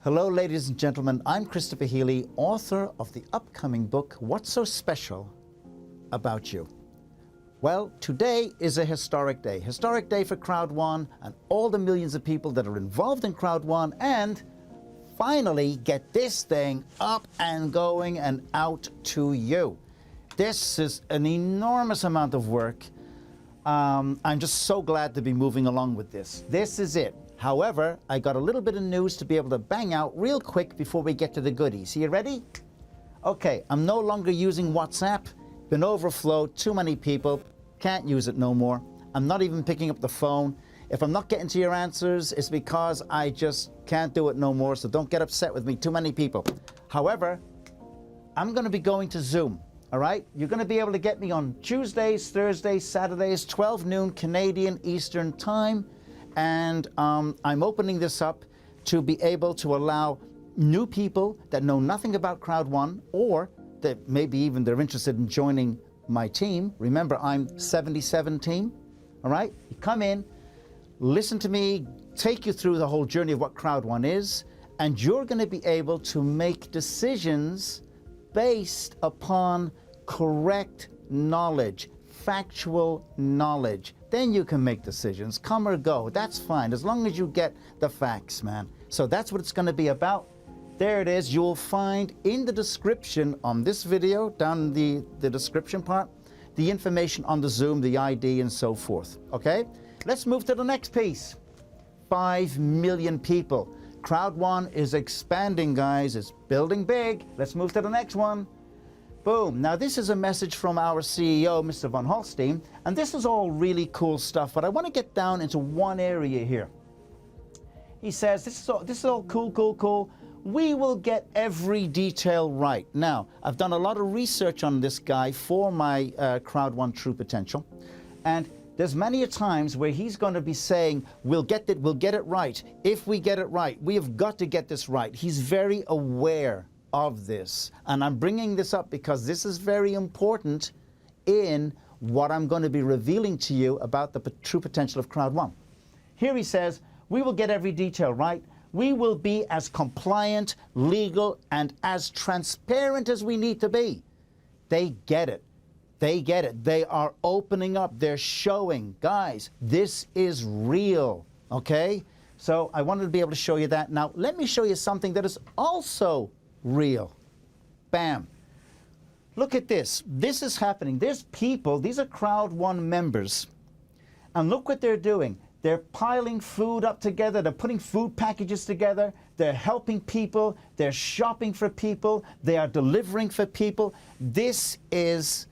Hello, ladies and gentlemen. I'm Christopher Healy, author of the upcoming book, What's So Special About You? Well, today is a historic day for Crowd1 and all the millions of people that are involved in Crowd1 and finally get this thing up and going and out to you. This is an enormous amount of work. I'm just so glad to be moving along with this. This is it. However, I got a little bit of news to be able to bang out real quick before we get to the goodies. Are you ready? Okay, I'm no longer using WhatsApp. Been overflowed, too many people. Can't use it no more. I'm not even picking up the phone. If I'm not getting to your answers, it's because I just can't do it no more, so don't get upset with me, too many people. However, I'm going to be going to Zoom, all right? You're going to be able to get me on Tuesdays, Thursdays, Saturdays, 12 noon Canadian Eastern Time. And I'm opening this up to be able to allow new people that know nothing about Crowd1 or that maybe even they're interested in joining my team. Remember, I'm 77 team, all right? You come in, listen to me, take you through the whole journey of what Crowd1 is, and you're going to be able to make decisions based upon correct knowledge, factual knowledge. Then you can make decisions, come or go. That's fine, as long as you get the facts, man. So that's what it's going to be about. There it is. You'll find in the description on this video, down in the description part, the information on the Zoom, the ID, and so forth. Okay? Let's move to the next piece. 5 million people. Crowd1 is expanding, guys. It's building big. Let's move to the next one. Boom. Now, this is a message from our CEO, Mr. Von Holstein, and this is all really cool stuff, but I want to get down into one area here. He says, this is all cool. We will get every detail right. Now, I've done a lot of research on this guy for my Crowd1 True Potential, and there's many a times where he's going to be saying, we'll get it right. If we get it right, we have got to get this right. He's very aware of this, and I'm bringing this up because this is very important in what I'm going to be revealing to you about the true potential of Crowd1. Here he says, we will get every detail right. We will be as compliant, legal, and as transparent as we need to be. They get it. They get it. They are opening up. They're showing, guys, this is real, okay? So I wanted to be able to show you that. Now, let me show you something that is also real. Bam. Look at this. This is happening. There's people, these are Crowd1 members, and look what they're doing. They're piling food up together. They're putting food packages together. They're helping people. They're shopping for people. They are delivering for people. This is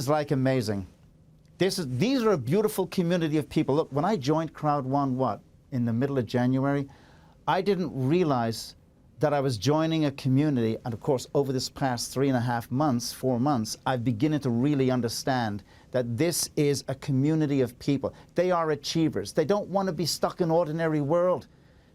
like amazing. These are a beautiful community of people. Look, when I joined Crowd1, in the middle of January, I didn't realize that I was joining a community, and of course over this past 3.5 months, 4 months, I've beginning to really understand that this is a community of people. They are achievers. They don't want to be stuck in ordinary world.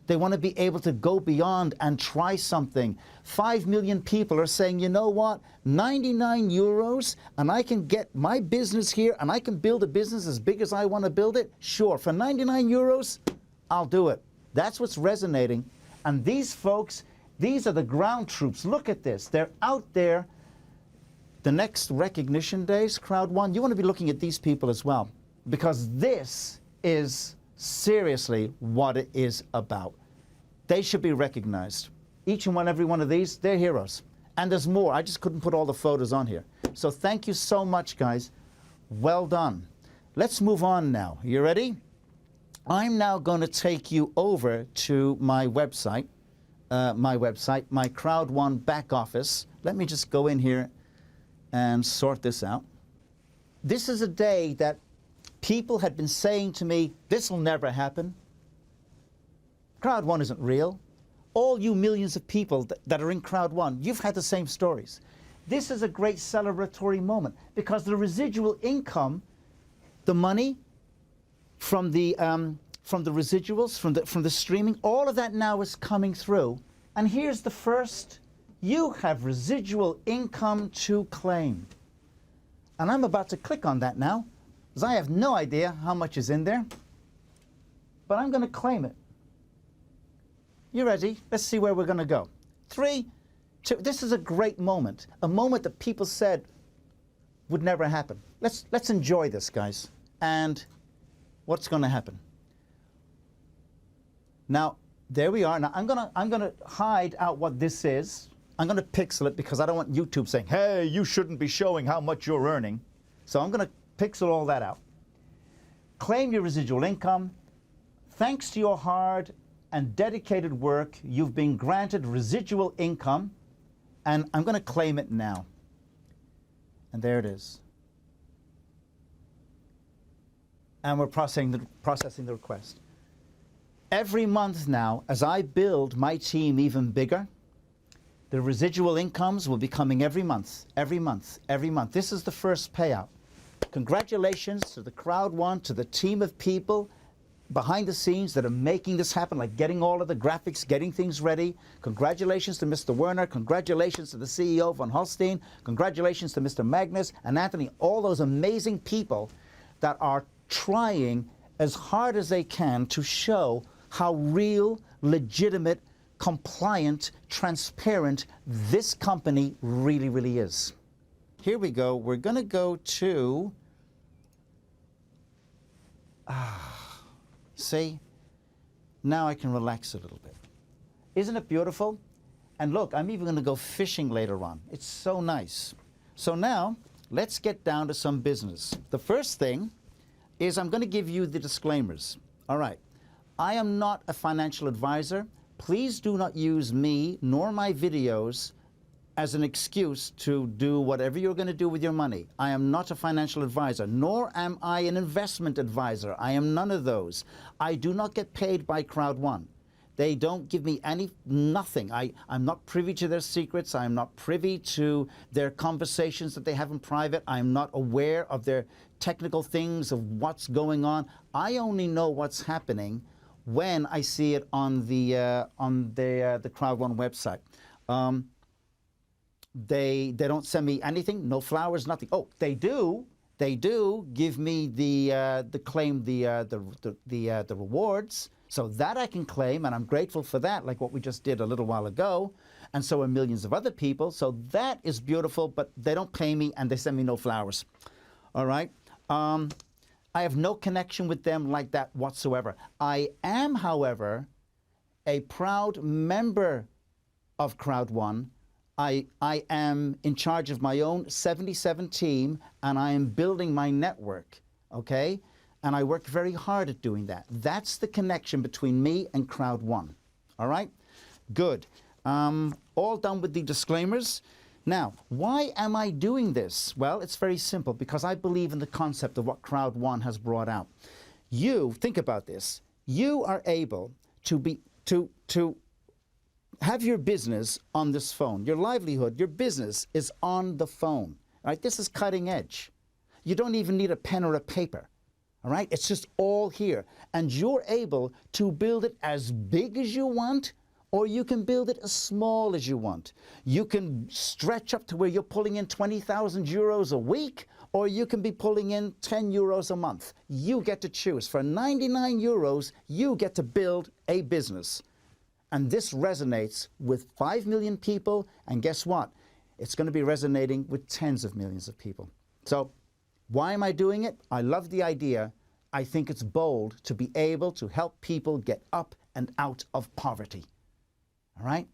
They want to be able to go beyond and try something. 5 million people are saying, you know what, 99 euros and I can get my business here and I can build a business as big as I want to build it? Sure, for 99 euros, I'll do it. That's what's resonating. And these folks, these are the ground troops. Look at this. They're out there. The next recognition days, Crowd1, you want to be looking at these people as well, because this is seriously what it is about. They should be recognized. Each and every one of these, they're heroes. And there's more. I just couldn't put all the photos on here. So thank you so much, guys. Well done. Let's move on now. You ready? I'm now going to take you over to my website, my Crowd1 back office. Let me just go in here and sort this out. This is a day that people had been saying to me, this will never happen. Crowd1 isn't real. All you millions of people that are in Crowd1, you've had the same stories. This is a great celebratory moment because the residual income, the money from the residuals, from the streaming, all of that now is coming through. And here's the first. You have residual income to claim. And I'm about to click on that now, because I have no idea how much is in there. But I'm going to claim it. You ready? Let's see where we're going to go. 3, 2, this is a great moment. A moment that people said would never happen. Let's enjoy this, guys. And what's going to happen? Now, there we are. Now, I'm gonna hide out what this is. I'm going to pixel it because I don't want YouTube saying, hey, you shouldn't be showing how much you're earning. So I'm going to pixel all that out. Claim your residual income. Thanks to your hard and dedicated work, you've been granted residual income, and I'm going to claim it now. And there it is. And we're processing the request. Every month now, as I build my team even bigger, the residual incomes will be coming every month, every month, every month. This is the first payout. Congratulations to the Crowd1, to the team of people behind the scenes that are making this happen, like getting all of the graphics, getting things ready. Congratulations to Mr. Werner. Congratulations to the CEO, Von Holstein. Congratulations to Mr. Magnus and Anthony, all those amazing people that are trying as hard as they can to show how real, legitimate, compliant, transparent this company really, really is. Here we go. We're going to go to, see, now I can relax a little bit. Isn't it beautiful? And look, I'm even going to go fishing later on. It's so nice. So now, let's get down to some business. The first thing is I'm going to give you the disclaimers. All right. I am not a financial advisor. Please do not use me nor my videos as an excuse to do whatever you're going to do with your money. I am not a financial advisor, nor am I an investment advisor. I am none of those. I do not get paid by Crowd1. They don't give me nothing. I'm not privy to their secrets. I'm not privy to their conversations that they have in private. I'm not aware of their technical things, of what's going on. I only know what's happening when I see it on the Crowd1 website. They don't send me anything, no flowers, nothing. Oh, they do give me the rewards, so that I can claim, and I'm grateful for that, like what we just did a little while ago, and so are millions of other people. So that is beautiful, but they don't pay me and they send me no flowers. All right. I have no connection with them like that whatsoever. I am, however, a proud member of Crowd1. I am in charge of my own 77 team, and I am building my network, okay? And I work very hard at doing that. That's the connection between me and Crowd1, all right? Good. All done with the disclaimers. Now, why am I doing this? Well, it's very simple, because I believe in the concept of what Crowd1 has brought out. You, think about this, you are able to have your business on this phone. Your livelihood, your business is on the phone, right? This is cutting edge. You don't even need a pen or a paper, all right? It's just all here. And you're able to build it as big as you want, or you can build it as small as you want. You can stretch up to where you're pulling in 20,000 euros a week, or you can be pulling in 10 euros a month. You get to choose. For 99 euros, you get to build a business. And this resonates with 5 million people, and guess what? It's going to be resonating with tens of millions of people. So why am I doing it? I love the idea. I think it's bold to be able to help people get up and out of poverty. All right?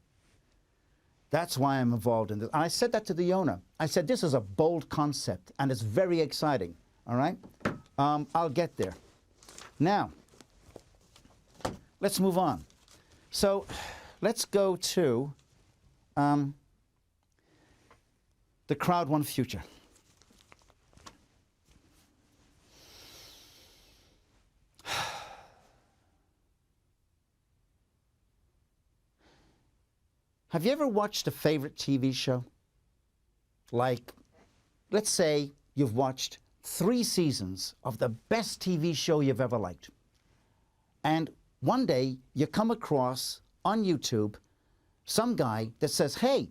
That's why I'm involved in this. And I said that to the owner. I said, this is a bold concept, and it's very exciting. All right? I'll get there. Now, let's move on. So let's go to the Crowd1 future. Have you ever watched a favorite TV show? Like, let's say you've watched 3 seasons of the best TV show you've ever liked. And one day you come across on YouTube some guy that says, hey,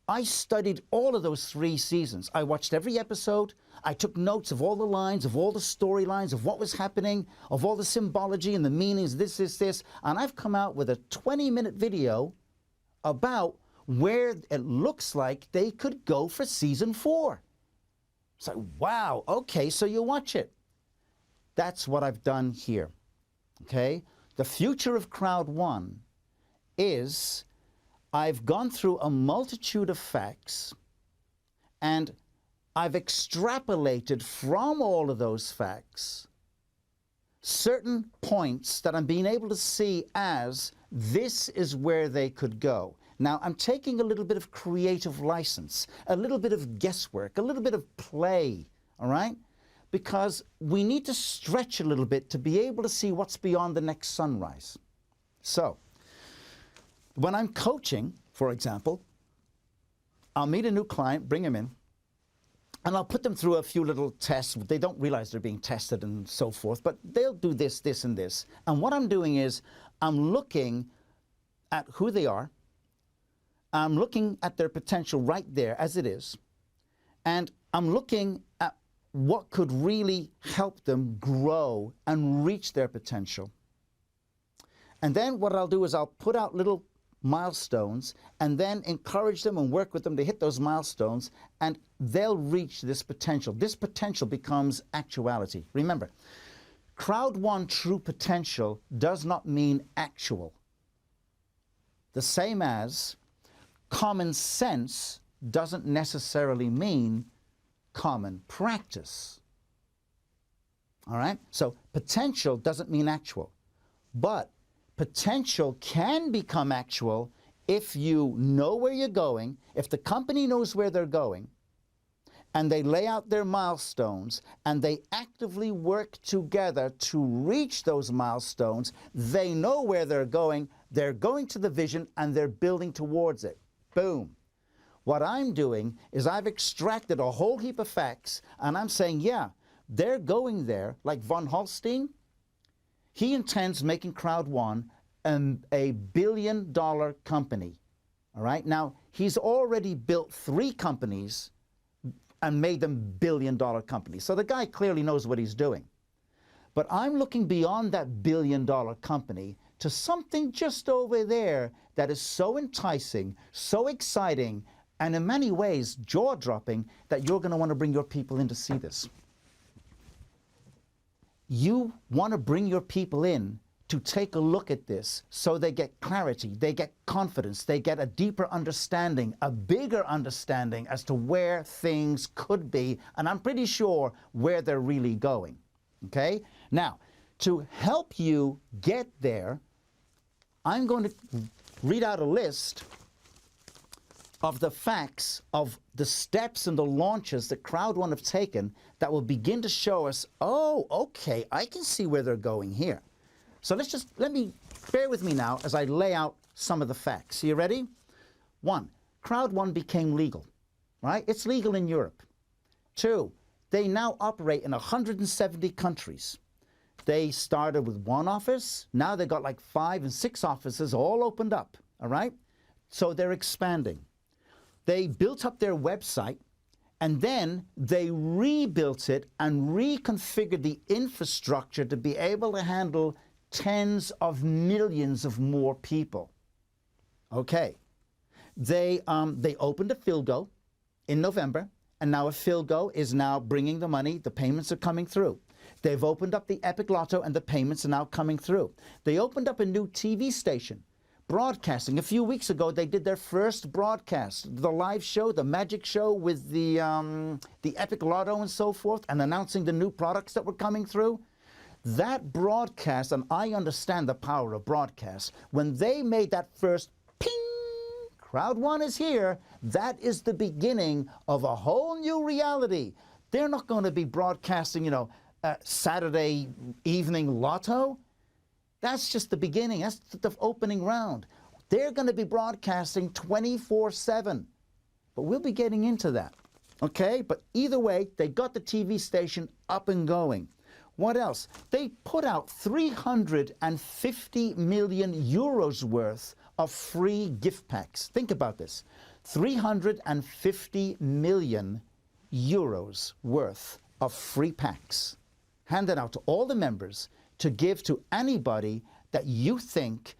I studied all of those 3 seasons. I watched every episode. I took notes of all the lines, of all the storylines, of what was happening, of all the symbology and the meanings, this, and I've come out with a 20-minute video about where it looks like they could go for season 4. It's like, wow, okay, so you watch it. That's what I've done here, okay? The future of Crowd1 is I've gone through a multitude of facts and I've extrapolated from all of those facts certain points that I'm being able to see as this is where they could go. Now, I'm taking a little bit of creative license, a little bit of guesswork, a little bit of play, all right? Because we need to stretch a little bit to be able to see what's beyond the next sunrise. So, when I'm coaching, for example, I'll meet a new client, bring him in, and I'll put them through a few little tests. They don't realize they're being tested and so forth, but they'll do this, this, and this. And what I'm doing is I'm looking at who they are. I'm looking at their potential right there as it is. And I'm looking at what could really help them grow and reach their potential. And then what I'll do is I'll put out little milestones and then encourage them and work with them to hit those milestones, and they'll reach this potential. This potential becomes actuality. Remember, Crowd1 true potential does not mean actual. The same as common sense doesn't necessarily mean common practice. All right? So potential doesn't mean actual, but potential can become actual if you know where you're going, if the company knows where they're going, and they lay out their milestones, and they actively work together to reach those milestones. They know where they're going to the vision, and they're building towards it. Boom. What I'm doing is I've extracted a whole heap of facts, and I'm saying, yeah, they're going there, like von Holstein. He intends making Crowd1 a billion-dollar company, all right? Now, he's already built 3 companies and made them billion-dollar companies. So the guy clearly knows what he's doing. But I'm looking beyond that billion-dollar company to something just over there that is so enticing, so exciting, and in many ways jaw-dropping that you're going to want to bring your people in to see this. You want to bring your people in to take a look at this so they get clarity, they get confidence, they get a deeper understanding, a bigger understanding as to where things could be, and I'm pretty sure where they're really going, okay? Now, to help you get there, I'm going to read out a list of the facts of the steps and the launches that Crowd1 have taken that will begin to show us, oh, okay, I can see where they're going here. So bear with me now as I lay out some of the facts. Are you ready? 1, Crowd1 became legal, right? It's legal in Europe. 2, they now operate in 170 countries. They started with 1 office. Now they've got like 5 and 6 offices all opened up, all right? So they're expanding. They built up their website, and then they rebuilt it and reconfigured the infrastructure to be able to handle tens of millions of more people. Okay. They opened a Philgo in November, and now a Philgo is now bringing the money. The payments are coming through. They've opened up the Epic Lotto, and the payments are now coming through. They opened up a new TV station, broadcasting. A few weeks ago, they did their first broadcast, the live show, the magic show with the Epic Lotto and so forth, and announcing the new products that were coming through. That broadcast, and I understand the power of broadcast, when they made that first ping, Crowd1 is here, that is the beginning of a whole new reality. They're not going to be broadcasting, Saturday evening lotto. That's just the beginning. That's the opening round. They're going to be broadcasting 24/7. But we'll be getting into that, okay? But either way, they got the TV station up and going. What else? They put out 350 million euros worth of free gift packs. Think about this. 350 million euros worth of free packs handed out to all the members to give to anybody that you think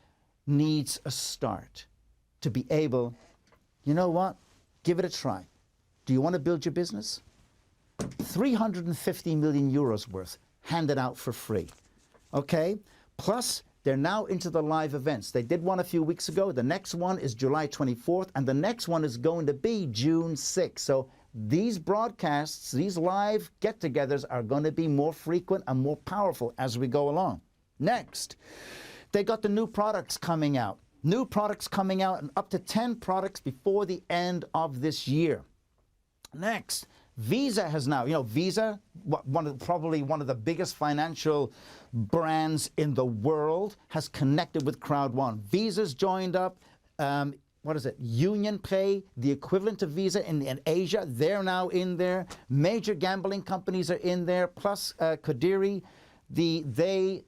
needs a start to be able, you know what, give it a try. Do you want to build your business? 350 million euros worth handed out for free. Okay? Plus, they're now into the live events. They did one a few weeks ago. The next one is July 24th, and the next one is going to be June 6th. So these broadcasts, these live get-togethers are going to be more frequent and more powerful as we go along. Next, they got the new products coming out. New products coming out, and up to 10 products before the end of this year. Next, Visa has now, you know, Visa, probably one of the biggest financial brands in the world, has connected with Crowd1. Visa's joined up. What is it? Union Pay, the equivalent of Visa in Asia, they're now in there. Major gambling companies are in there. Plus, Qadiri, the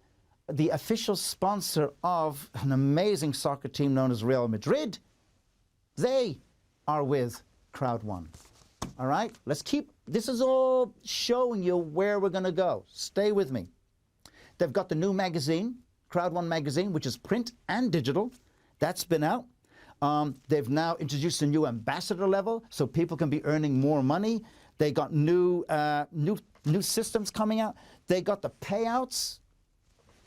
official sponsor of an amazing soccer team known as Real Madrid, they are with Crowd1. All right, let's keep, this is all showing you where we're going to go. Stay with me. They've got the new magazine, Crowd1 magazine, which is print and digital. That's been out. They've now introduced a new ambassador level, so people can be earning more money. They got new systems coming out. They got the payouts.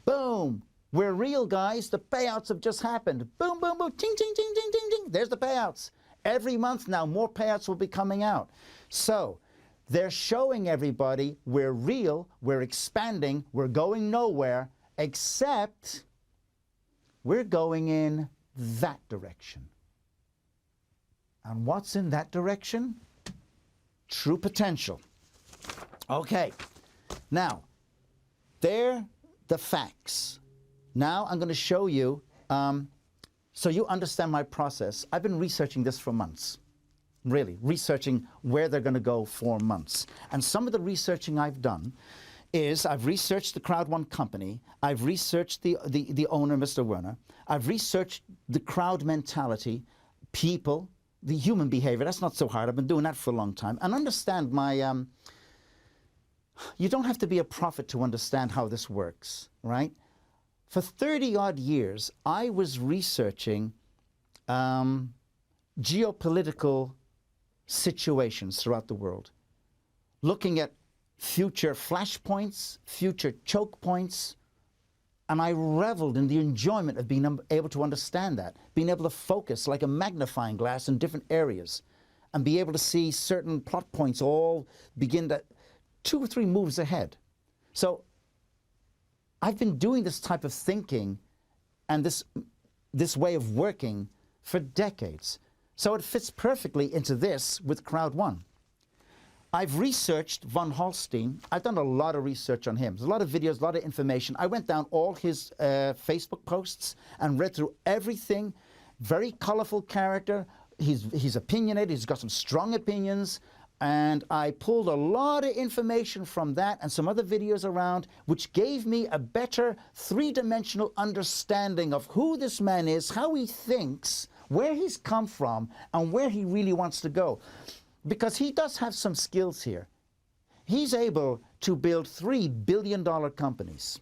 Boom. We're real, guys. The payouts have just happened. Boom, boom, boom. Ting, ting, ting, ting, ting, ting. There's the payouts. Every month now, more payouts will be coming out. So they're showing everybody we're real, we're expanding, we're going nowhere, except we're going in that direction. And what's in that direction? True potential. Okay. Now, they're the facts. Now I'm going to show you, so you understand my process. I've been researching this for months, really, researching where they're going to go for months. And some of the researching I've done is I've researched the Crowd1 company, I've researched the owner, Mr. Werner, I've researched the crowd mentality, people, the human behavior. That's not so hard. I've been doing that for a long time. And understand my, you don't have to be a prophet to understand how this works, right? For 30-odd years, I was researching geopolitical situations throughout the world, looking at future flashpoints, future choke points, and I reveled in the enjoyment of being able to understand that, being able to focus like a magnifying glass in different areas, and be able to see certain plot points all begin to 2 or 3 moves ahead. So I've been doing this type of thinking and this way of working for decades. So it fits perfectly into this with Crowd1. I've researched Von Holstein. I've done a lot of research on him. There's a lot of videos, a lot of information. I went down all his Facebook posts and read through everything. Very colorful character. He's opinionated. He's got some strong opinions. And I pulled a lot of information from that and some other videos around, which gave me a better 3-dimensional understanding of who this man is, how he thinks, where he's come from, and where he really wants to go. Because he does have some skills here. He's able to build $3 billion companies,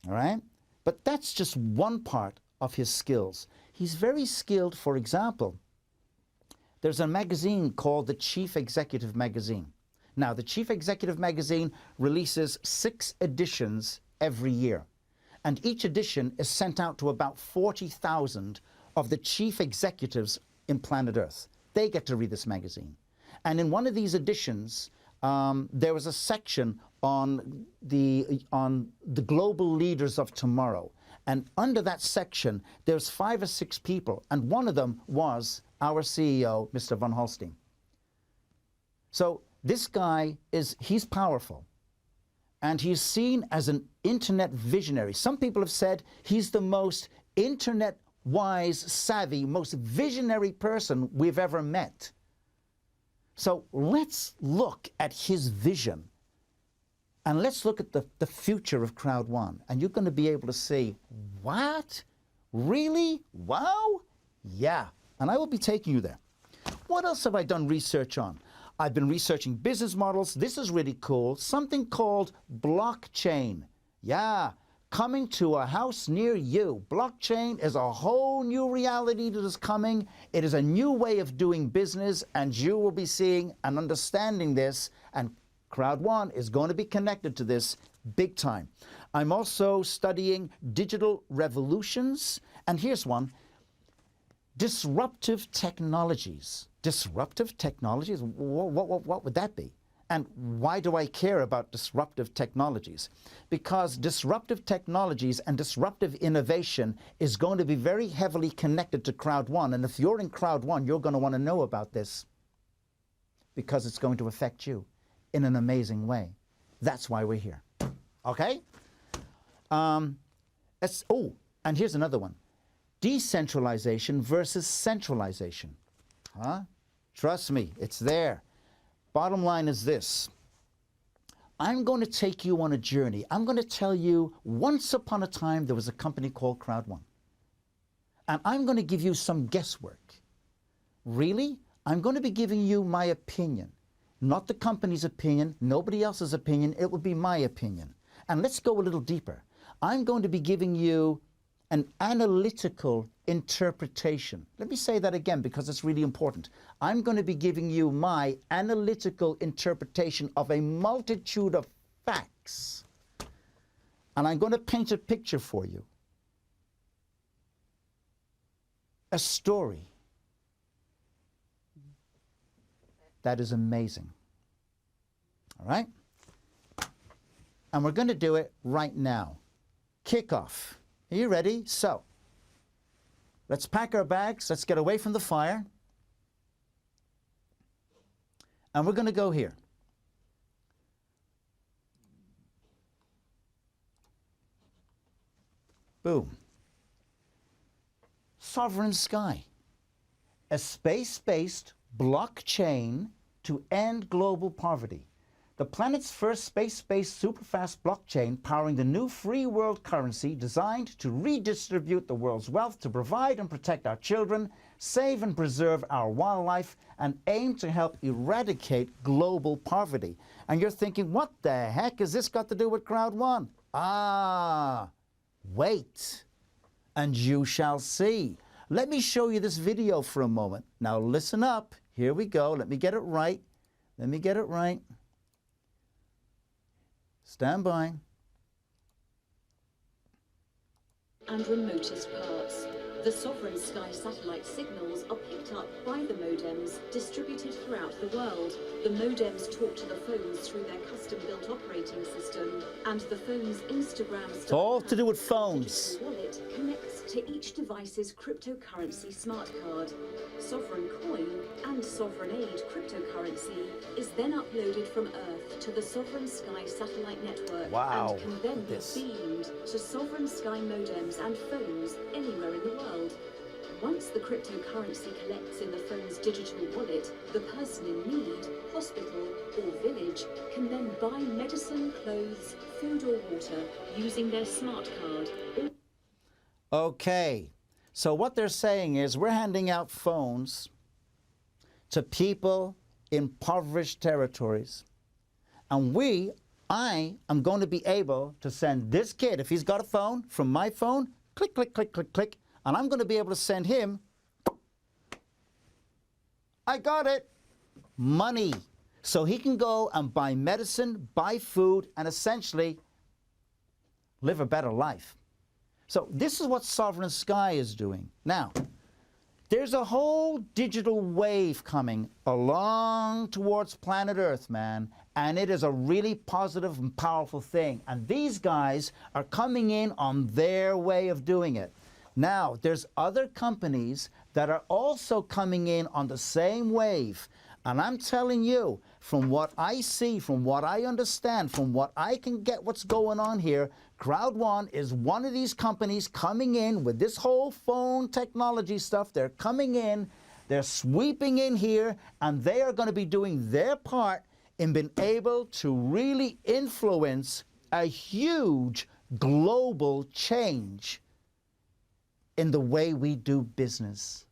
all right? But that's just one part of his skills. He's very skilled, for example, there's a magazine called the Chief Executive Magazine. Now, the Chief Executive Magazine releases 6 editions every year. And each edition is sent out to about 40,000 of the chief executives in planet Earth. They get to read this magazine. And in one of these editions, there was a section on the global leaders of tomorrow. And under that section, there's 5 or 6 people. And one of them was our CEO, Mr. Von Holstein. So this guy he's powerful. And he's seen as an internet visionary. Some people have said he's the most internet-wise, savvy, most visionary person we've ever met. So let's look at his vision. And let's look at the future of Crowd1. And you're going to be able to see, what? Really? Wow? Yeah. And I will be taking you there. What else have I done research on? I've been researching business models. This is really cool. Something called blockchain. Yeah, coming to a house near you. Blockchain is a whole new reality that is coming. It is a new way of doing business, and you will be seeing and understanding this, and Crowd1 is going to be connected to this big time. I'm also studying digital revolutions, and here's one. Disruptive technologies. Disruptive technologies? What would that be? And why do I care about disruptive technologies? Because disruptive technologies and disruptive innovation is going to be very heavily connected to Crowd1. And if you're in Crowd1, you're going to want to know about this because it's going to affect you in an amazing way. That's why we're here. Okay? And here's another one. Decentralization versus centralization. Huh? Trust me, it's there. Bottom line is this. I'm going to take you on a journey. I'm going to tell you, once upon a time, there was a company called Crowd1. And I'm going to give you some guesswork. Really? I'm going to be giving you my opinion. Not the company's opinion, nobody else's opinion. It will be my opinion. And let's go a little deeper. I'm going to be giving you an analytical interpretation. Let me say that again because it's really important. I'm going to be giving you my analytical interpretation of a multitude of facts. And I'm going to paint a picture for you. A story that is amazing. All right? And we're going to do it right now. Kickoff. Are you ready? So, let's pack our bags. Let's get away from the fire. And we're going to go here. Boom. Sovereign Sky. A space-based blockchain to end global poverty. The planet's first space-based superfast blockchain powering the new free world currency designed to redistribute the world's wealth to provide and protect our children, save and preserve our wildlife, and aim to help eradicate global poverty. And you're thinking, what the heck has this got to do with Crowd1? Ah, wait, and you shall see. Let me show you this video for a moment. Now listen up. Here we go. Let me get it right. Let me get it right. Stand by. And remotest parts. The Sovereign Sky satellite signals are picked up by the modems distributed throughout the world. The modems talk to the phones through their custom-built operating system, and the phone's Instagram It's all to do with phones. wallet connects to each device's cryptocurrency smart card. Sovereign Coin and Sovereign Aid cryptocurrency is then uploaded from Earth to the Sovereign Sky satellite network. Wow. And can then be beamed to Sovereign Sky modems and phones anywhere in the world. Once the cryptocurrency collects in the phone's digital wallet, the person in need, hospital or village can then buy medicine, clothes, food or water using their smart card. Okay, so what they're saying is we're handing out phones to people in impoverished territories. And I am going to be able to send this kid, if he's got a phone, from my phone, click, click, click, click, click, and I'm going to be able to send him, I got it, money. So he can go and buy medicine, buy food, and essentially live a better life. So this is what Sovereign Sky is doing. Now, there's a whole digital wave coming along towards planet Earth, man, and it is a really positive and powerful thing. And these guys are coming in on their way of doing it. Now, there's other companies that are also coming in on the same wave. And I'm telling you, from what I see, from what I understand, from what I can get what's going on here, Crowd1 is one of these companies coming in with this whole phone technology stuff. They're coming in, they're sweeping in here, and they are going to be doing their part in being able to really influence a huge global change in the way we do business.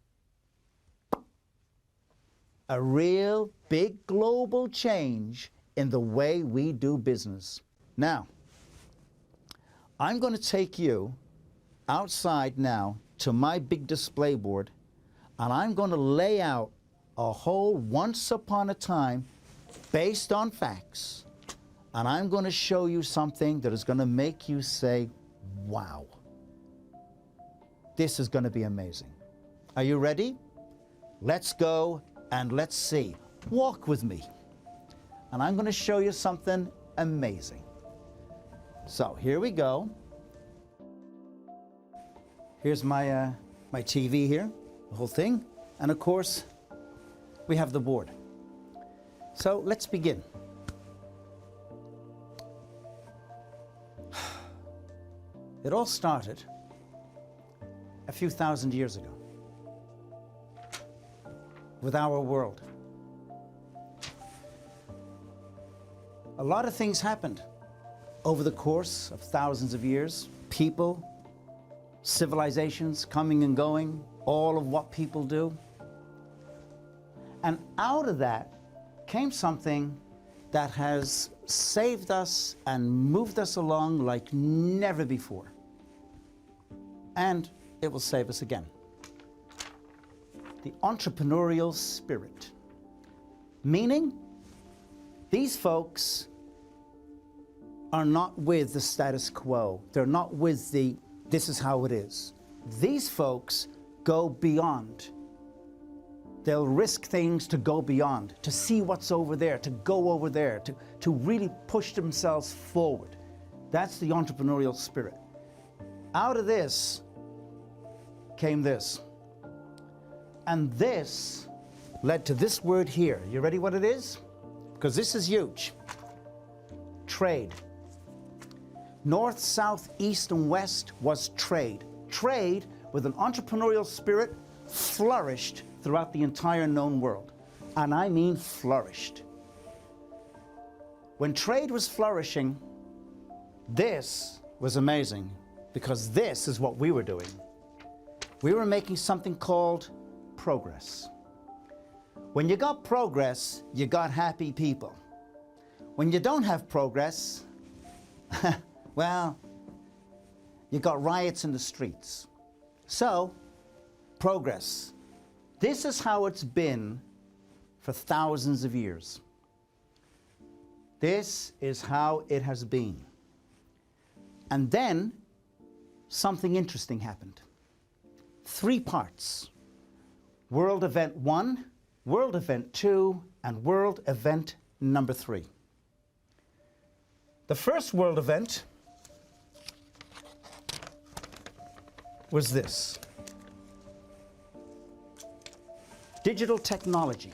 a real big global change in the way we do business. Now, I'm going to take you outside now to my big display board, and I'm going to lay out a whole once upon a time based on facts, and I'm going to show you something that is going to make you say, wow, this is going to be amazing. Are you ready? Let's go and let's see. Walk with me. And I'm going to show you something amazing. So here we go. Here's my TV here, the whole thing. And of course, we have the board. So let's begin. It all started a few thousand years ago with our world. A lot of things happened over the course of thousands of years. People, civilizations coming and going, all of what people do. And out of that came something that has saved us and moved us along like never before. And it will save us again. The entrepreneurial spirit. Meaning, these folks are not with the status quo. They're not with the, this is how it is. These folks go beyond. They'll risk things to go beyond, to see what's over there, to go over there, to really push themselves forward. That's the entrepreneurial spirit. Out of this came this. And this led to this word here. You ready what it is? Because this is huge. Trade. North, south, east, and west was trade. Trade with an entrepreneurial spirit flourished throughout the entire known world. And I mean flourished. When trade was flourishing, this was amazing, because this is what we were doing. We were making something called progress. When you got progress, you got happy people. When you don't have progress, well, you got riots in the streets. So, progress. This is how it's been for thousands of years. This is how it has been. And then something interesting happened. 3 parts. World Event 1, World Event 2, and World Event number 3. The first world event was this. Digital technology.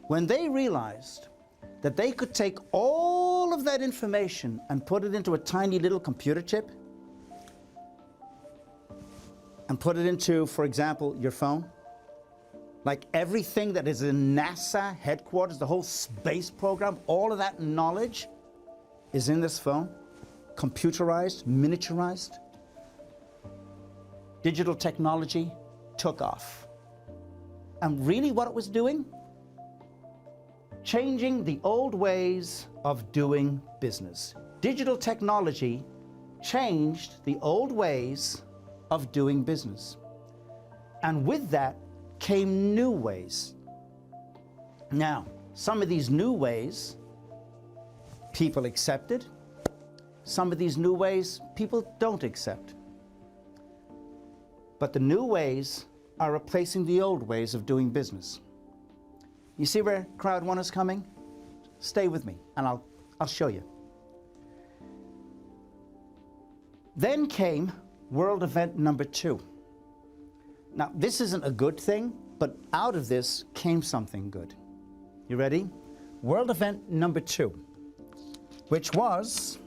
When they realized that they could take all of that information and put it into a tiny little computer chip and put it into, for example, your phone, like everything that is in NASA headquarters, the whole space program, all of that knowledge is in this phone, computerized, miniaturized. Digital technology took off. And really what it was doing? Changing the old ways of doing business. Digital technology changed the old ways of doing business. And with that came new ways. Now, some of these new ways people accepted. Some of these new ways people don't accept. But the new ways are replacing the old ways of doing business. You see where Crowd1 is coming? Stay with me and I'll show you. Then came World Event number 2. Now, this isn't a good thing, but out of this came something good. You ready? World Event number 2, which was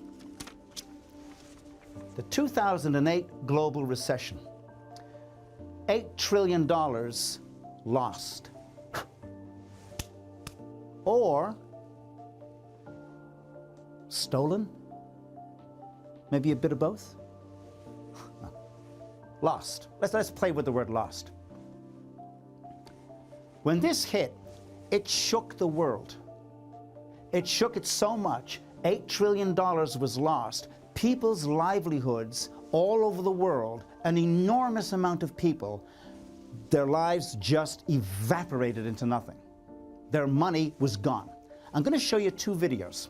the 2008 global recession. $8 trillion lost. Or stolen? Maybe a bit of both? Lost. Let's play with the word lost. When this hit, it shook the world. It shook it so much, $8 trillion was lost. People's livelihoods all over the world, an enormous amount of people, their lives just evaporated into nothing. Their money was gone. I'm going to show you two videos.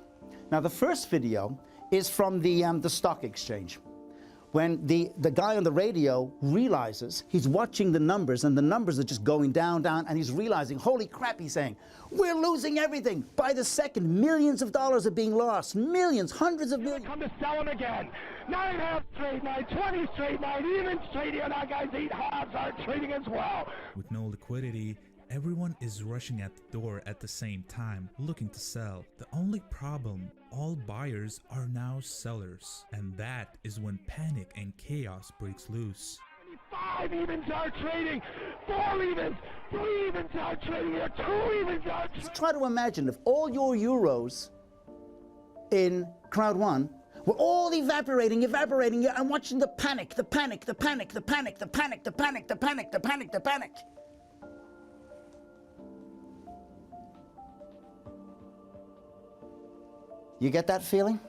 Now, the first video is from the stock exchange. When the guy on the radio realizes, he's watching the numbers, and the numbers are just going down, down, and he's realizing, holy crap, he's saying, we're losing everything. By the second, millions of dollars are being lost. Millions, hundreds of millions. Come to sell them again. 9.5 straight night, 20 straight night, even straight here. Now guys eat halves are trading as well. With no liquidity, everyone is rushing at the door at the same time, looking to sell. The only problem, all buyers are now sellers, and that is when panic and chaos breaks loose. 5 evens are trading, 4 evens, 3 evens are trading here, 2 evens are trading. Just try to imagine if all your euros in Crowd1 were all evaporating, and watching the panic, the panic, the panic, the panic, the panic, the panic, the panic, the panic, the panic. You get that feeling?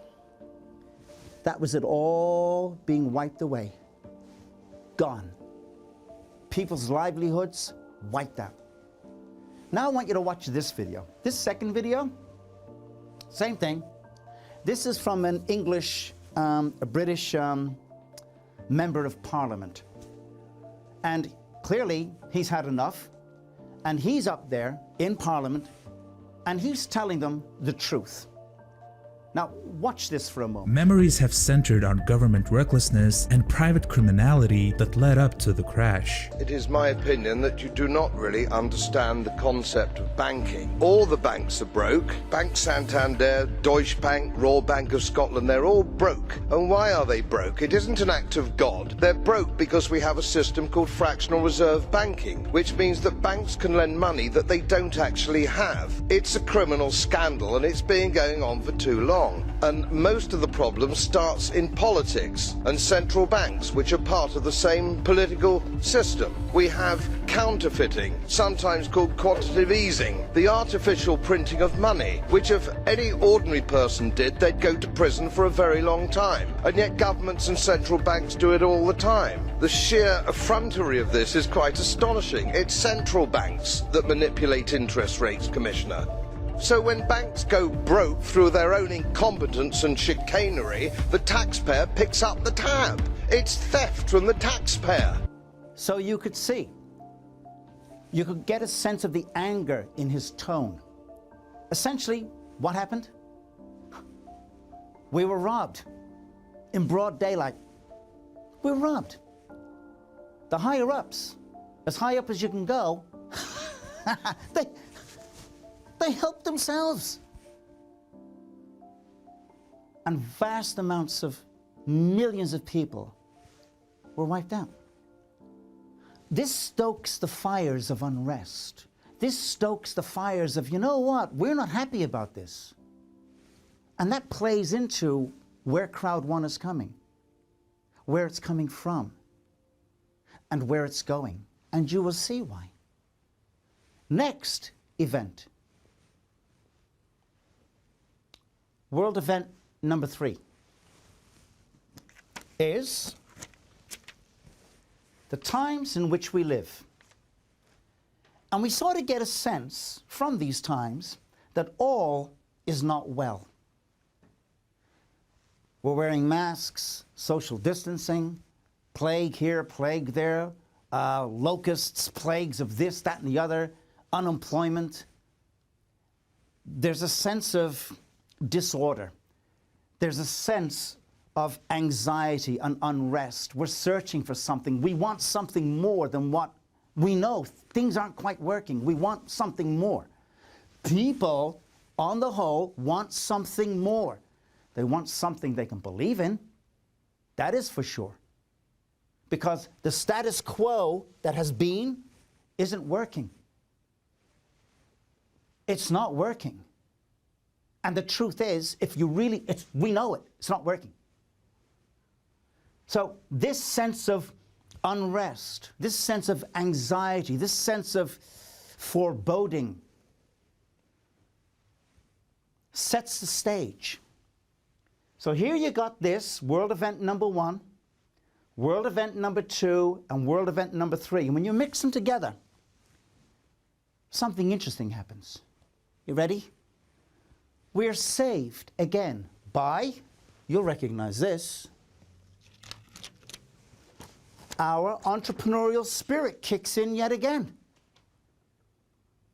That was it all being wiped away. Gone. People's livelihoods wiped out. Now I want you to watch this video. This second video, same thing. This is from an English, a British member of Parliament. And clearly he's had enough. And he's up there in Parliament and he's telling them the truth. Now, watch this for a moment. Memories have centered on government recklessness and private criminality that led up to the crash. It is my opinion that you do not really understand the concept of banking. All the banks are broke. Bank Santander, Deutsche Bank, Royal Bank of Scotland, they're all broke. And why are they broke? It isn't an act of God. They're broke because we have a system called fractional reserve banking, which means that banks can lend money that they don't actually have. It's a criminal scandal and it's been going on for too long. And most of the problem starts in politics and central banks, which are part of the same political system. We have counterfeiting, sometimes called quantitative easing, the artificial printing of money, which if any ordinary person did, they'd go to prison for a very long time. And yet governments and central banks do it all the time. The sheer effrontery of this is quite astonishing. It's central banks that manipulate interest rates, Commissioner. So when banks go broke through their own incompetence and chicanery, the taxpayer picks up the tab. It's theft from the taxpayer. So you could see, you could get a sense of the anger in his tone. Essentially, what happened? We were robbed in broad daylight. We were robbed. The higher ups, as high up as you can go, they helped themselves. And vast amounts of millions of people were wiped out. This stokes the fires of unrest. This stokes the fires of, you know what, we're not happy about this. And that plays into where Crowd1 is coming, where it's coming from, and where it's going. And you will see why. Next event. World event number 3 is the times in which we live. And we sort of get a sense from these times that all is not well. We're wearing masks, social distancing, plague here, plague there, locusts, plagues of this, that, and the other, unemployment. There's a sense of disorder. There's a sense of anxiety and unrest. We're searching for something. We want something more than what we know. Things aren't quite working. We want something more. People, on the whole, want something more. They want something they can believe in. That is for sure. Because the status quo that has been isn't working. It's not working. And the truth is, if you really, we know it, it's not working. So this sense of unrest, this sense of anxiety, this sense of foreboding, sets the stage. So here you got this world event number 1, world event number 2, and world event number 3. And when you mix them together, something interesting happens. You ready? We're saved again by, you'll recognize this, our entrepreneurial spirit kicks in yet again.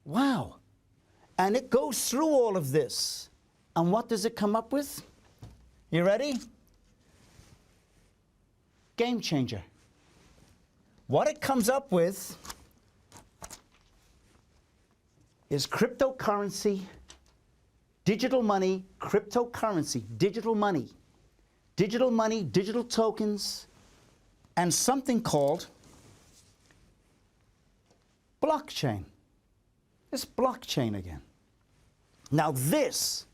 Wow. And it goes through all of this. And what does it come up with? You ready? Game changer. What it comes up with is cryptocurrency, digital money, cryptocurrency, digital money, digital tokens, and something called blockchain. It's blockchain again. Now this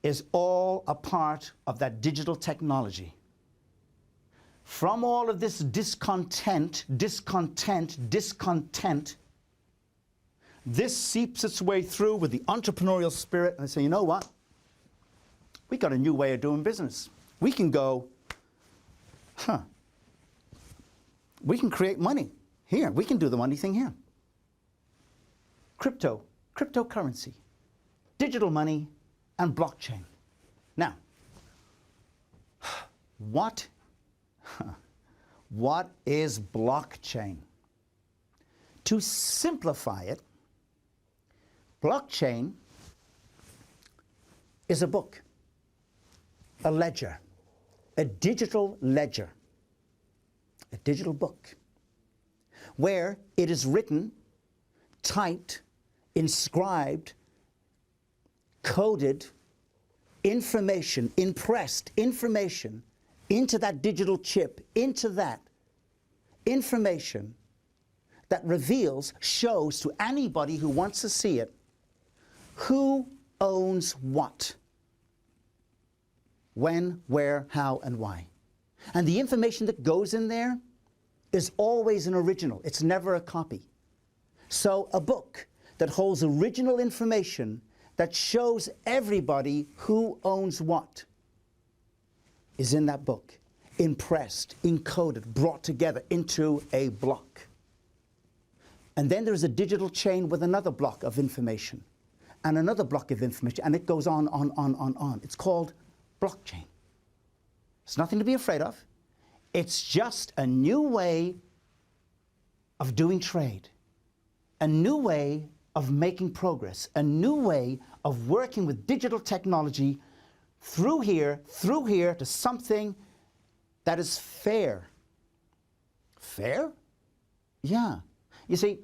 is all a part of that digital technology. From all of this discontent, this seeps its way through with the entrepreneurial spirit, and they say, you know what? We got a new way of doing business. We can go, we can create money here. We can do the money thing here. Cryptocurrency, digital money, and blockchain. Now, what is blockchain? To simplify it, blockchain is a book, a ledger, a digital ledger, a digital book, where it is written, typed, inscribed, coded information, impressed information into that digital chip, into that information that reveals, shows to anybody who wants to see it, who owns what, when, where, how, and why. And the information that goes in there is always an original. It's never a copy. So a book that holds original information that shows everybody who owns what is in that book, impressed, encoded, brought together into a block. And then there's a digital chain with another block of information and another block of information, and it goes on. It's called blockchain. It's nothing to be afraid of. It's just a new way of doing trade, a new way of making progress, a new way of working with digital technology through here to something that is fair. Fair? Yeah. You see,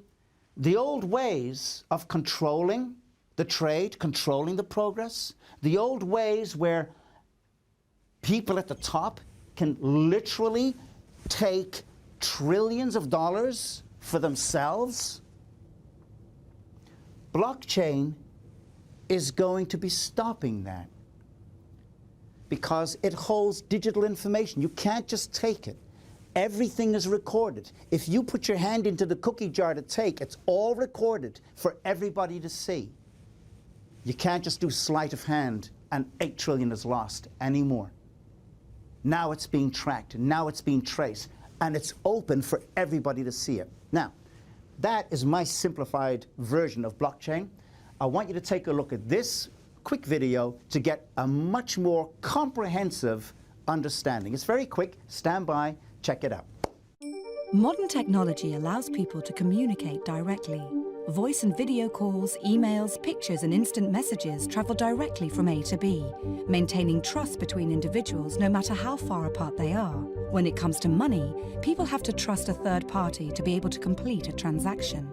the old ways of controlling the trade, controlling the progress, the old ways where people at the top can literally take trillions of dollars for themselves, blockchain is going to be stopping that because it holds digital information. You can't just take it. Everything is recorded. If you put your hand into the cookie jar to take, it's all recorded for everybody to see. You can't just do sleight of hand and 8 trillion is lost anymore. Now it's being tracked, now it's being traced, and it's open for everybody to see it. Now, that is my simplified version of blockchain. I want you to take a look at this quick video to get a much more comprehensive understanding. It's very quick. Stand by. Check it out. Modern technology allows people to communicate directly. Voice and video calls, emails, pictures and instant messages travel directly from A to B, maintaining trust between individuals no matter how far apart they are. When it comes to money, people have to trust a third party to be able to complete a transaction.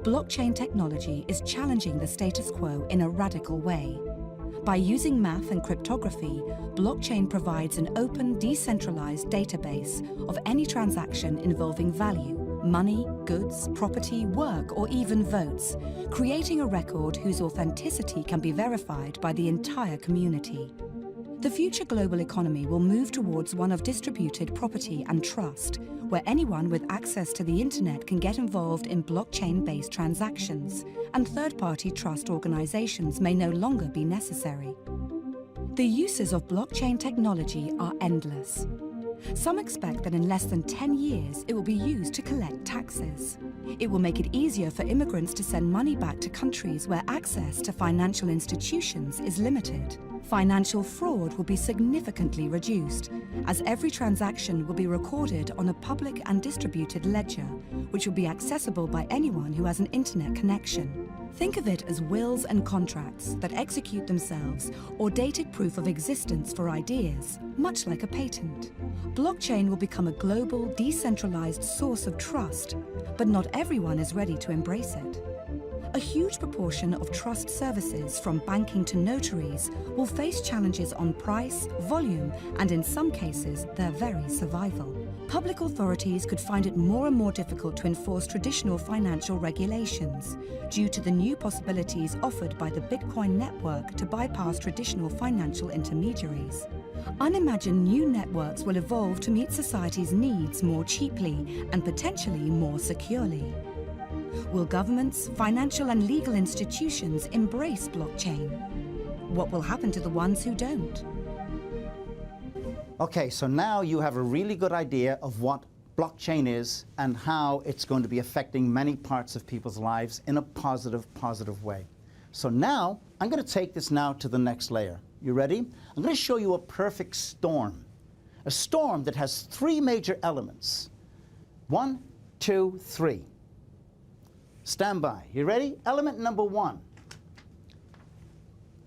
Blockchain technology is challenging the status quo in a radical way. By using math and cryptography, blockchain provides an open, decentralized database of any transaction involving value, money, goods, property, work, or even votes, creating a record whose authenticity can be verified by the entire community. The future global economy will move towards one of distributed property and trust, where anyone with access to the internet can get involved in blockchain-based transactions, and third-party trust organizations may no longer be necessary. The uses of blockchain technology are endless. Some expect that in less than 10 years it will be used to collect taxes. It will make it easier for immigrants to send money back to countries where access to financial institutions is limited. Financial fraud will be significantly reduced, as every transaction will be recorded on a public and distributed ledger, which will be accessible by anyone who has an internet connection. Think of it as wills and contracts that execute themselves, or dated proof of existence for ideas, much like a patent. Blockchain will become a global, decentralized source of trust, but not everyone is ready to embrace it. A huge proportion of trust services, from banking to notaries, will face challenges on price, volume, and in some cases, their very survival. Public authorities could find it more and more difficult to enforce traditional financial regulations due to the new possibilities offered by the Bitcoin network to bypass traditional financial intermediaries. Unimagined new networks will evolve to meet society's needs more cheaply and potentially more securely. Will governments, financial and legal institutions embrace blockchain? What will happen to the ones who don't? Okay, so now you have a really good idea of what blockchain is and how it's going to be affecting many parts of people's lives in a positive way. So now, I'm going to take this now to the next layer. You ready? I'm going to show you a perfect storm. A storm that has three major elements. 1, 2, 3. Stand by. You ready? Element number 1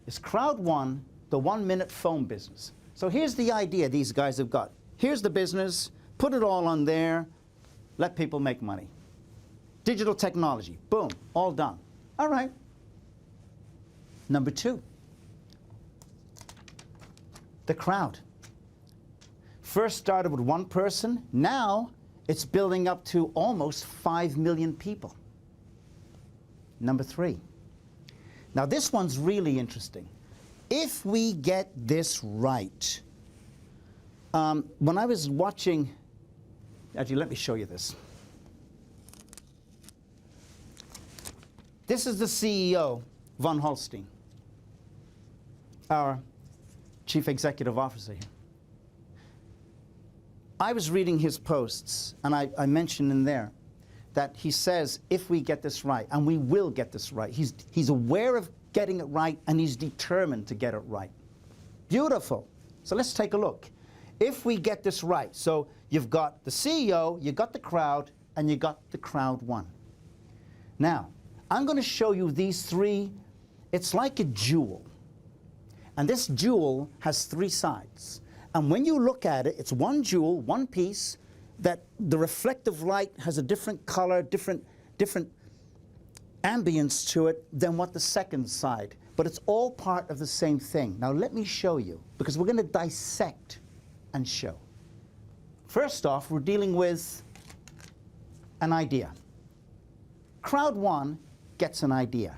is Crowd1, the 1-minute phone business. So here's the idea these guys have got. Here's the business, put it all on there, let people make money. Digital technology, boom, all done. All right. Number 2, the crowd. First started with 1 person, now it's building up to almost 5 million people. Number 3. Now this one's really interesting. If we get this right, when I was watching, actually let me show you this. This is the CEO, Von Holstein, our Chief Executive Officer here. I was reading his posts, and I mentioned in there that he says, if we get this right, and we will get this right, he's aware of getting it right, and he's determined to get it right. Beautiful. So let's take a look. If we get this right, so you've got the CEO, you've got the crowd, and you got the Crowd1. Now, I'm going to show you these 3. It's like a jewel. And this jewel has 3 sides. And when you look at it, it's one jewel, one piece, that the reflective light has a different color, different ambience to it than what the second side. But it's all part of the same thing. Now let me show you, because we're going to dissect and show. First off, we're dealing with an idea. Crowd1 gets an idea.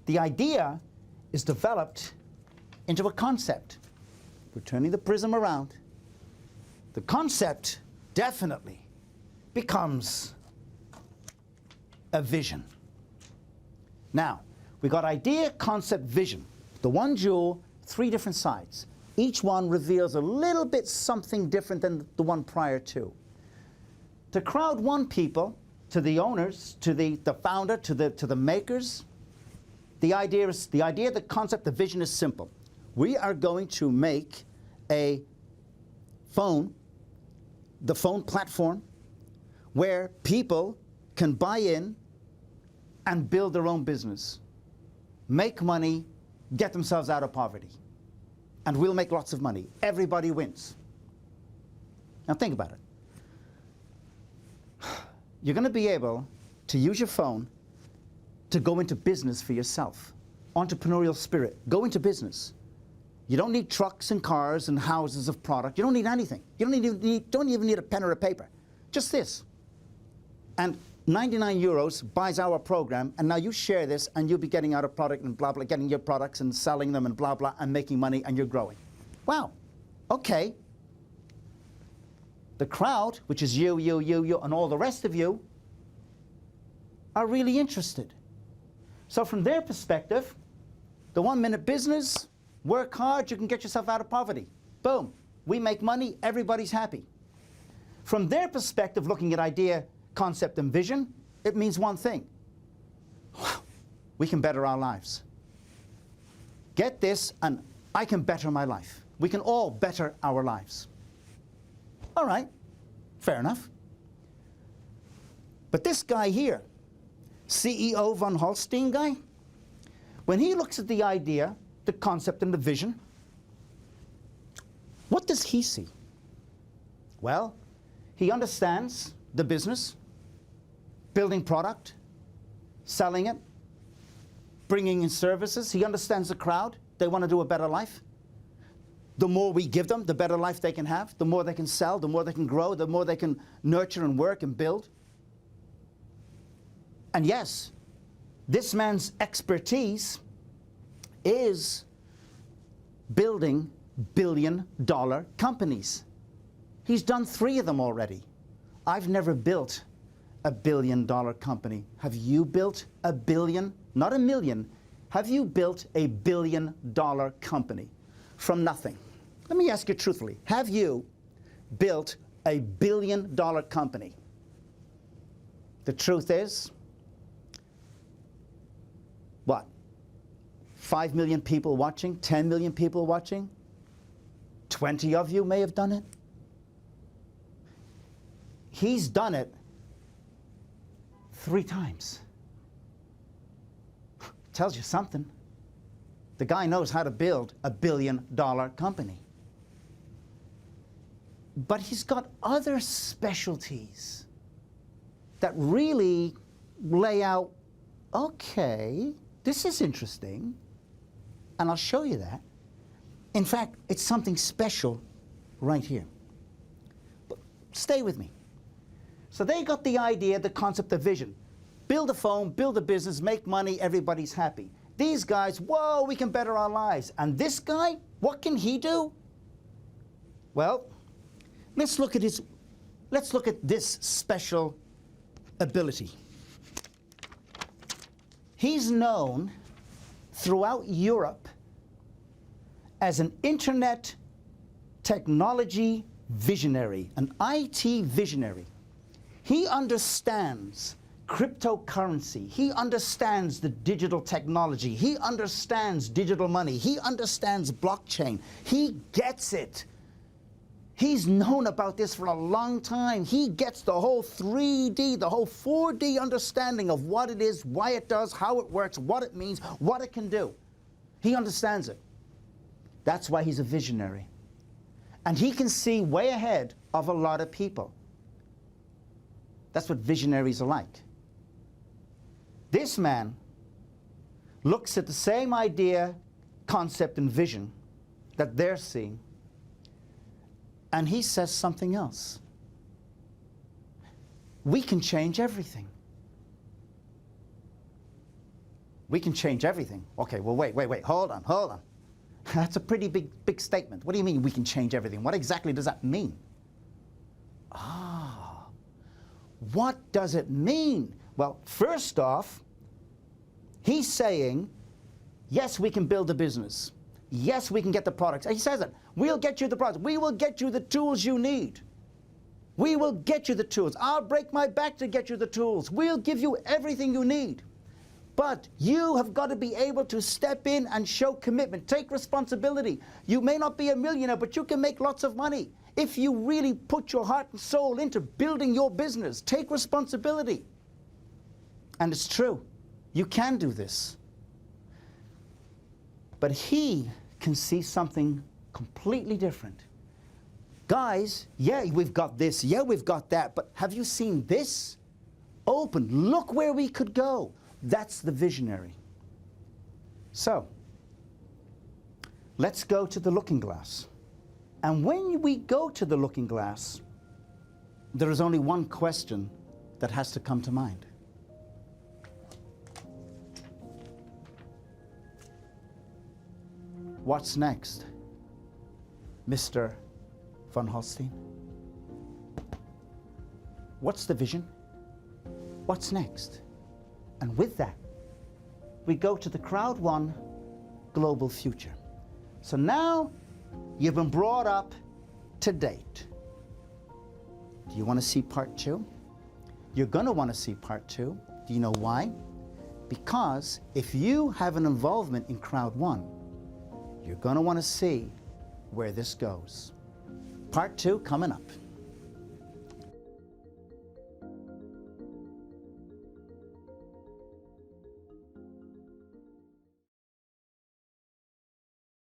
The idea is developed into a concept. We're turning the prism around. The concept definitely becomes a vision. Now, we got idea, concept, vision. The one jewel, 3 different sides. Each one reveals a little bit something different than the one prior to. To Crowd1 people, to the owners, to the founder, to the makers, the idea, the concept, the vision is simple. We are going to make a phone, the phone platform, where people can buy in and build their own business, make money, get themselves out of poverty. And we'll make lots of money. Everybody wins. Now think about it. You're going to be able to use your phone to go into business for yourself. Entrepreneurial spirit. Go into business. You don't need trucks and cars and houses of product. You don't need anything. You don't even need a pen or a paper. Just this. And 99 euros buys our program, and now you share this, and you'll be getting out a product and blah, blah, getting your products and selling them and blah, blah, and making money, and you're growing. Wow. Okay. The crowd, which is you, and all the rest of you, are really interested. So from their perspective, the 1 minute business, work hard, you can get yourself out of poverty. Boom. We make money, everybody's happy. From their perspective, looking at idea, concept, and vision, it means one thing. We can better our lives. Get this, and I can better my life. We can all better our lives. All right, fair enough. But this guy here, CEO von Holstein guy, when he looks at the idea, the concept, and the vision, what does he see? Well, he understands the business, building product, selling it, bringing in services. He understands the crowd. They want to do a better life. The more we give them, the better life they can have, the more they can sell, the more they can grow, the more they can nurture and work and build. And yes, this man's expertise is building billion-dollar companies. He's done 3 of them already. I've never built a billion-dollar company. Have you built a billion? Not a million. Have you built a billion-dollar company from nothing? Let me ask you truthfully. Have you built a billion-dollar company? The truth is, what? 5 million people watching? 10 million people watching? 20 of you may have done it. He's done it 3 times. Tells you something. The guy knows how to build a billion-dollar company. But he's got other specialties that really lay out, okay, this is interesting, and I'll show you that. In fact, it's something special right here. But stay with me. So they got the idea, the concept, the vision. Build a phone, build a business, make money, everybody's happy. These guys, whoa, we can better our lives. And this guy, what can he do? Well, let's look at this special ability. He's known throughout Europe as an internet technology visionary, an IT visionary. He understands cryptocurrency. He understands the digital technology. He understands digital money. He understands blockchain. He gets it. He's known about this for a long time. He gets the whole 3D, the whole 4D understanding of what it is, why it does, how it works, what it means, what it can do. He understands it. That's why he's a visionary. And he can see way ahead of a lot of people. That's what visionaries are like. This man looks at the same idea, concept, and vision that they're seeing, and he says something else. We can change everything. We can change everything. Okay, well, wait, hold on. That's a pretty big statement. What do you mean we can change everything? What exactly does that mean? What does it mean? Well, first off, he's saying, yes, we can build a business. Yes, we can get the products. He says it. We'll get you the products. We will get you the tools you need. We will get you the tools. I'll break my back to get you the tools. We'll give you everything you need. But you have got to be able to step in and show commitment. Take responsibility. You may not be a millionaire, but you can make lots of money. If you really put your heart and soul into building your business, take responsibility. And it's true. You can do this. But he can see something completely different. Guys, yeah, we've got this, yeah, we've got that, but have you seen this? Open, look where we could go. That's the visionary. So, let's go to the looking glass. And when we go to the looking glass, there is only one question that has to come to mind. What's next, Mr. von Holstein? What's the vision? What's next? And with that, we go to the Crowd1 global future. So now you've been brought up to date. Do you want to see part 2? You're going to want to see part 2. Do you know why? Because if you have an involvement in Crowd1, you're going to want to see where this goes. Part 2 coming up.